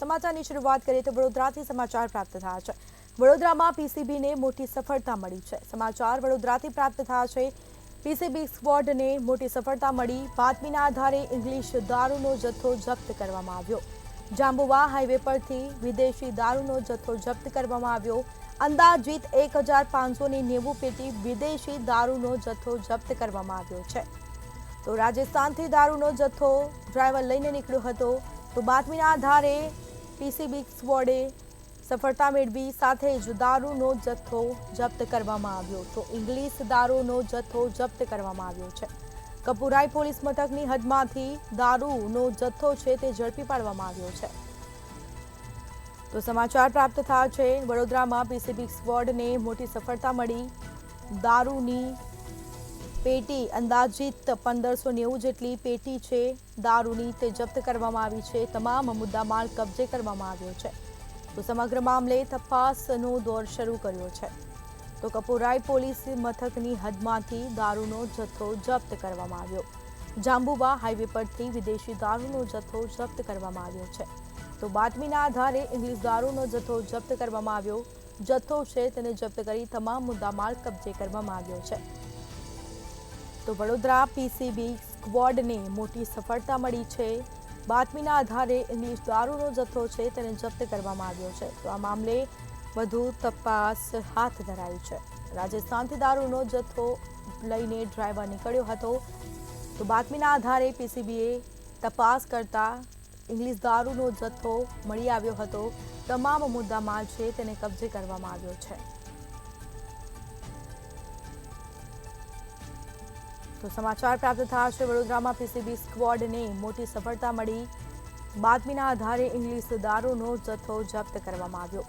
સમાચારની શરૂઆત કરીએ તો વડોદરાથી સમાચાર પ્રાપ્ત થયા છે। વડોદરામાં પીસીબીને મોટી સફળતા મળી છે। સમાચાર વડોદરાથી પ્રાપ્ત થયા છે। પીસીબી સ્ક્વોડને મોટી સફળતા મળી। બાતમીના આધારે ઇંગ્લિશ દારૂનો જથ્થો જપ્ત કરવામાં આવ્યો। જાંબુવા હાઈવે પરથી વિદેશી દારૂનો જથ્થો જપ્ત કરવામાં આવ્યો। અંદાજિત 1590 પેટી વિદેશી દારૂનો જથ્થો જપ્ત કરવામાં આવ્યો છે। તો રાજસ્થાનથી દારૂનો જથ્થો ડ્રાઈવર લઈને નીકળ્યો હતો। તો બાતમીના આધારે પીસીબી સ્ક્વોડે સફળતા મેળવી, સાથે જ દારૂનો જથ્થો જપ્ત કરવામાં આવ્યો। તો ઇંગ્લિશ દારૂનો જથ્થો જપ્ત કરવામાં આવ્યો છે। કપુરાઈ પોલીસ મથકની હદમાંથી દારૂનો જથ્થો છે તે ઝડપી પાડવામાં આવ્યો છે। તો સમાચાર પ્રાપ્ત થયા છે। વડોદરામાં પીસીબી સ્ક્વોડને મોટી સફળતા મળી। દારૂની પેટી અંદાજિત 1590 જેટલી પેટી છે દારૂની તે જપ્ત કરવામાં આવી છે। તમામ મુદ્દામાલ કબજે કરવામાં આવ્યો છે। તો સમગ્ર મામલે તપાસનો દોર શરૂ કર્યો છે। તો કપુરાઈ પોલીસ મથકની હદમાંથી દારૂનો જથ્થો જપ્ત કરવામાં આવ્યો। જાંબુવા હાઈવે પરથી વિદેશી દારૂનો જથ્થો જપ્ત કરવામાં આવ્યો છે। તો બાતમીના આધારે ઇંગ્લિશ દારૂનો જથ્થો જપ્ત કરવામાં આવ્યો। જથ્થો છે તેને જપ્ત કરી તમામ મુદ્દામાલ કબજે કરવામાં આવ્યો છે। તો વડોદરા પીસીબી સ્ક્વોડને મોટી સફળતા મળી છે। બાતમીના આધારે ઇંગ્લિશ દારૂનો જથ્થો છે તેને જપ્ત કરવામાં આવ્યો છે। તો આ મામલે વધુ તપાસ હાથ ધરાઈ છે। રાજસ્થાનથી દારૂનો જથ્થો લઈને ડ્રાઈવર નીકળ્યો હતો। તો બાતમીના આધારે પીસીબીએ તપાસ કરતા ઇંગ્લિશ દારૂનો જથ્થો મળી આવ્યો હતો। તમામ મુદ્દામાલ છે તેને કબજે કરવામાં આવ્યો છે। તો સમાચાર પ્રાપ્ત થયા છે। વડોદરામાં પીસીબી સ્ક્વોડને મોટી સફળતા મળી। બાતમીના આધારે ઇંગ્લિશ દારૂનો જથ્થો જપ્ત કરવામાં આવ્યો।